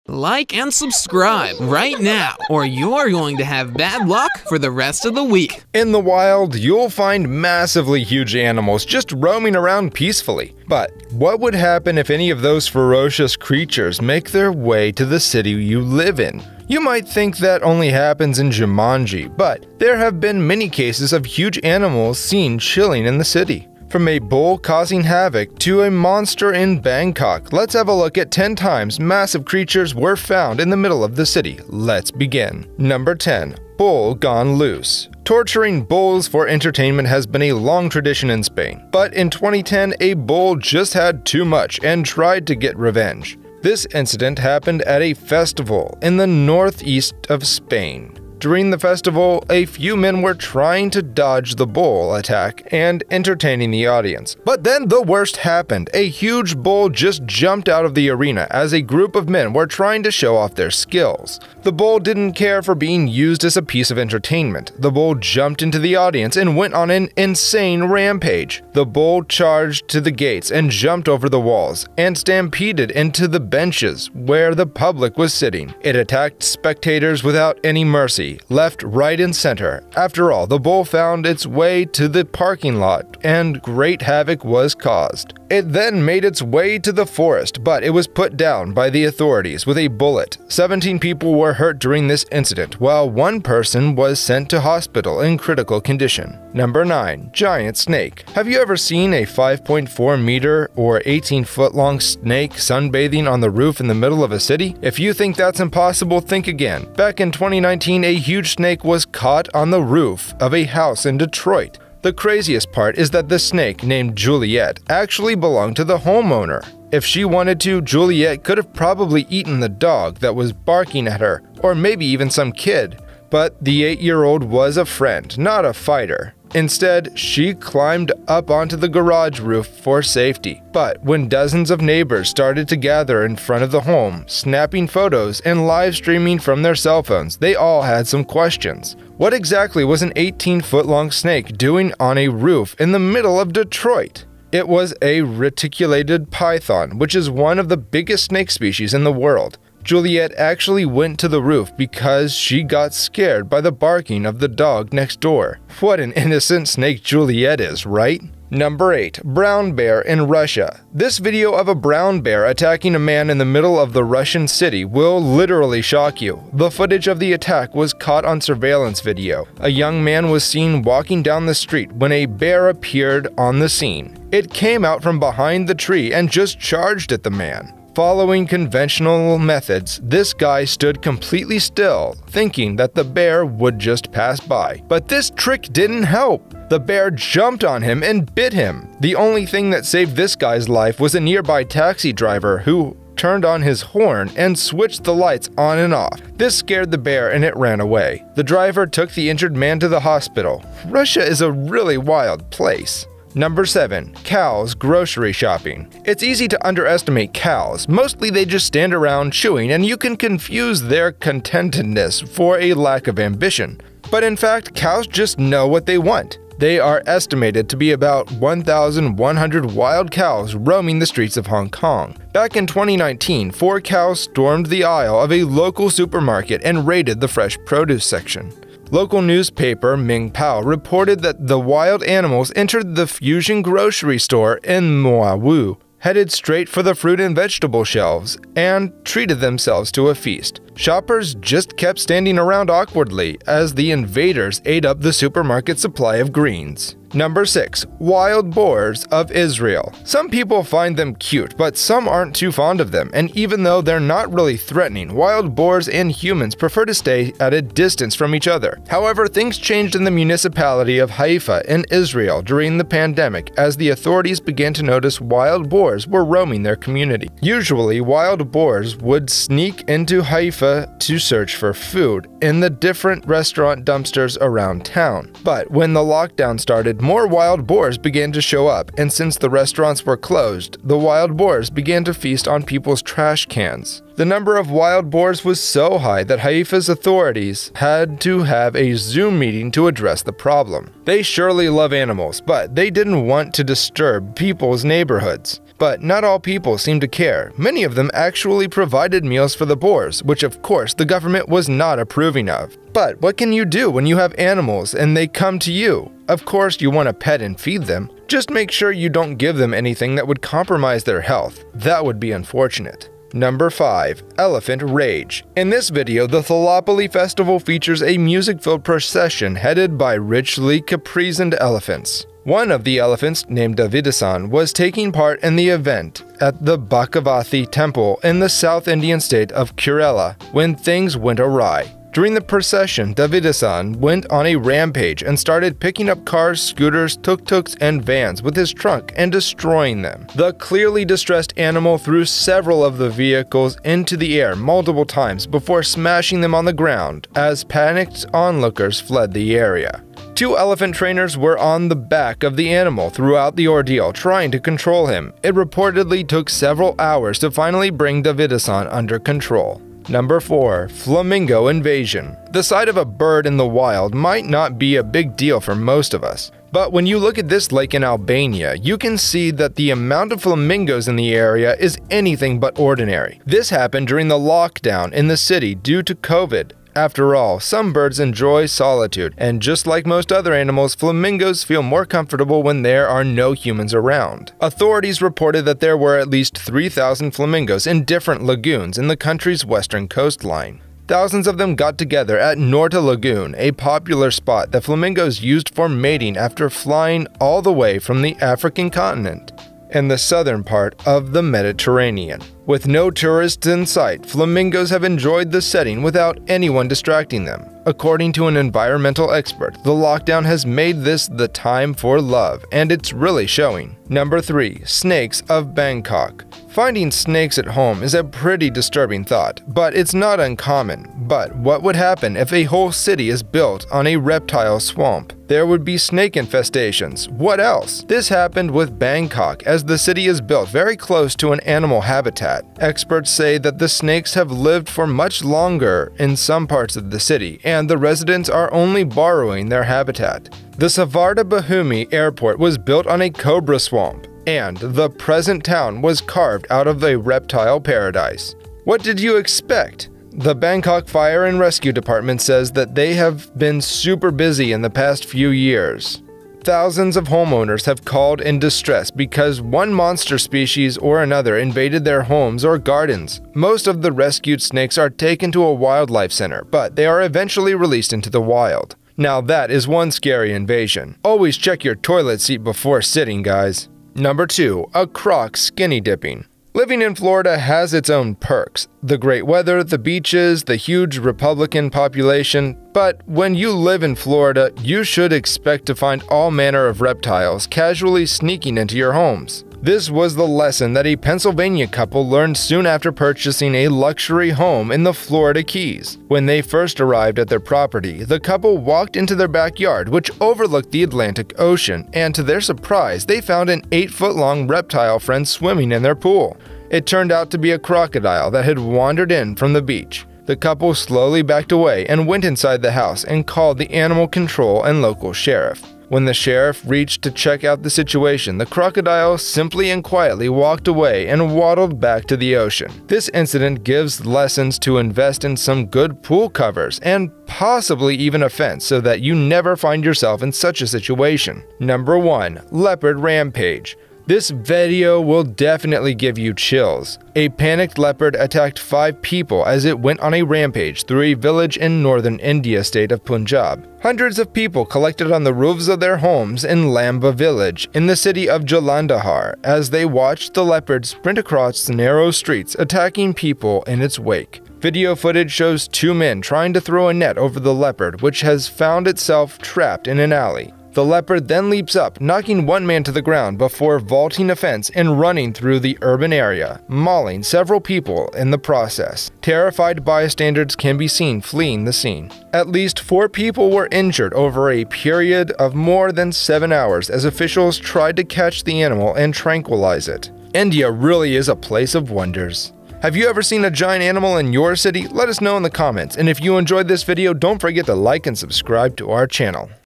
Like and subscribe right now, or you're going to have bad luck for the rest of the week. In the wild, you'll find massively huge animals just roaming around peacefully. But what would happen if any of those ferocious creatures make their way to the city you live in? You might think that only happens in Jumanji, but there have been many cases of huge animals seen chilling in the city. From a bull causing havoc to a monster in Bangkok, let's have a look at 10 times massive creatures were found in the middle of the city. Let's begin. Number 10. Bull gone loose. Torturing bulls for entertainment has been a long tradition in Spain, but in 2010 a bull just had too much and tried to get revenge. This incident happened at a festival in the northeast of Spain. During the festival, a few men were trying to dodge the bull attack and entertaining the audience. But then the worst happened. A huge bull just jumped out of the arena as a group of men were trying to show off their skills. The bull didn't care for being used as a piece of entertainment. The bull jumped into the audience and went on an insane rampage. The bull charged to the gates and jumped over the walls and stampeded into the benches where the public was sitting. It attacked spectators without any mercy. Left, right, and center. After all, the bull found its way to the parking lot, and great havoc was caused. It then made its way to the forest, but it was put down by the authorities with a bullet. 17 people were hurt during this incident, while one person was sent to hospital in critical condition. Number 9. Giant snake. Have you ever seen a 5.4 meter or 18-foot long snake sunbathing on the roof in the middle of a city? If you think that's impossible, think again. Back in 2019, a huge snake was caught on the roof of a house in Detroit. The craziest part is that the snake, named Juliet, actually belonged to the homeowner. If she wanted to, Juliet could have probably eaten the dog that was barking at her, or maybe even some kid. But the 8-year-old was a friend, not a fighter. Instead, she climbed up onto the garage roof for safety. But when dozens of neighbors started to gather in front of the home, snapping photos and live streaming from their cell phones, they all had some questions. What exactly was an 18-foot-long snake doing on a roof in the middle of Detroit? It was a reticulated python, which is one of the biggest snake species in the world. Juliet actually went to the roof because she got scared by the barking of the dog next door. What an innocent snake Juliet is, right? Number 8. Brown bear in Russia. This video of a brown bear attacking a man in the middle of the Russian city will literally shock you. The footage of the attack was caught on surveillance video. A young man was seen walking down the street when a bear appeared on the scene. It came out from behind the tree and just charged at the man. Following conventional methods, this guy stood completely still, thinking that the bear would just pass by. But this trick didn't help. The bear jumped on him and bit him. The only thing that saved this guy's life was a nearby taxi driver who turned on his horn and switched the lights on and off. This scared the bear and it ran away. The driver took the injured man to the hospital. Russia is a really wild place. Number 7. Cows grocery shopping. It's easy to underestimate cows. Mostly they just stand around chewing and you can confuse their contentedness for a lack of ambition. But in fact, cows just know what they want. They are estimated to be about 1,100 wild cows roaming the streets of Hong Kong. Back in 2019, 4 cows stormed the aisle of a local supermarket and raided the fresh produce section. Local newspaper Ming Pao reported that the wild animals entered the Fusion grocery store in Moawu, headed straight for the fruit and vegetable shelves, and treated themselves to a feast. Shoppers just kept standing around awkwardly as the invaders ate up the supermarket supply of greens. Number 6. Wild boars of Israel. Some people find them cute, but some aren't too fond of them, and even though they're not really threatening, wild boars and humans prefer to stay at a distance from each other. However, things changed in the municipality of Haifa in Israel during the pandemic as the authorities began to notice wild boars were roaming their community. Usually, wild boars would sneak into Haifa to search for food in the different restaurant dumpsters around town. But when the lockdown started, more wild boars began to show up, and since the restaurants were closed, the wild boars began to feast on people's trash cans. The number of wild boars was so high that Haifa's authorities had to have a Zoom meeting to address the problem. They surely love animals, but they didn't want to disturb people's neighborhoods. But not all people seem to care. Many of them actually provided meals for the boars, which of course the government was not approving of. But what can you do when you have animals and they come to you? Of course you want to pet and feed them. Just make sure you don't give them anything that would compromise their health. That would be unfortunate. Number 5. Elephant Rage. In this video, the Thalapali festival features a music-filled procession headed by richly caparisoned elephants. One of the elephants, named Davidasan, was taking part in the event at the Bhagavathi temple in the South Indian state of Kerala when things went awry. During the procession, Davidasan went on a rampage and started picking up cars, scooters, tuk-tuks, and vans with his trunk and destroying them. The clearly distressed animal threw several of the vehicles into the air multiple times before smashing them on the ground as panicked onlookers fled the area. 2 elephant trainers were on the back of the animal throughout the ordeal, trying to control him. It reportedly took several hours to finally bring Davidasan under control. Number 4. Flamingo Invasion. The sight of a bird in the wild might not be a big deal for most of us. But when you look at this lake in Albania, you can see that the amount of flamingos in the area is anything but ordinary. This happened during the lockdown in the city due to COVID. After all, some birds enjoy solitude, and just like most other animals, flamingos feel more comfortable when there are no humans around. Authorities reported that there were at least 3,000 flamingos in different lagoons in the country's western coastline. Thousands of them got together at Norta Lagoon, a popular spot that flamingos used for mating after flying all the way from the African continent and the southern part of the Mediterranean. With no tourists in sight, flamingos have enjoyed the setting without anyone distracting them. According to an environmental expert, the lockdown has made this the time for love, and it's really showing. Number 3. Snakes of Bangkok. Finding snakes at home is a pretty disturbing thought, but it's not uncommon. But what would happen if a whole city is built on a reptile swamp? There would be snake infestations. What else? This happened with Bangkok, as the city is built very close to an animal habitat. Experts say that the snakes have lived for much longer in some parts of the city, and the residents are only borrowing their habitat. The Savarda Bhumi airport was built on a cobra swamp, and the present town was carved out of a reptile paradise. What did you expect? The Bangkok Fire and Rescue Department says that they have been super busy in the past few years. Thousands of homeowners have called in distress because one monster species or another invaded their homes or gardens. Most of the rescued snakes are taken to a wildlife center, but they are eventually released into the wild. Now that is one scary invasion. Always check your toilet seat before sitting, guys. Number 2. A croc skinny dipping. Living in Florida has its own perks. The great weather, the beaches, the huge Republican population. But when you live in Florida, you should expect to find all manner of reptiles casually sneaking into your homes. This was the lesson that a Pennsylvania couple learned soon after purchasing a luxury home in the Florida Keys. When they first arrived at their property, the couple walked into their backyard, which overlooked the Atlantic Ocean, and to their surprise, they found an 8-foot-long reptile friend swimming in their pool. It turned out to be a crocodile that had wandered in from the beach. The couple slowly backed away and went inside the house and called the animal control and local sheriff. When the sheriff reached to check out the situation, the crocodile simply and quietly walked away and waddled back to the ocean. This incident gives lessons to invest in some good pool covers and possibly even a fence so that you never find yourself in such a situation. Number 1. Leopard Rampage. This video will definitely give you chills. A panicked leopard attacked 5 people as it went on a rampage through a village in northern India state of Punjab. Hundreds of people collected on the roofs of their homes in Lamba village in the city of Jalandhar as they watched the leopard sprint across the narrow streets, attacking people in its wake. Video footage shows 2 men trying to throw a net over the leopard, which has found itself trapped in an alley. The leopard then leaps up, knocking one man to the ground before vaulting a fence and running through the urban area, mauling several people in the process. Terrified bystanders can be seen fleeing the scene. At least 4 people were injured over a period of more than 7 hours as officials tried to catch the animal and tranquilize it. India really is a place of wonders. Have you ever seen a giant animal in your city? Let us know in the comments, and if you enjoyed this video, don't forget to like and subscribe to our channel.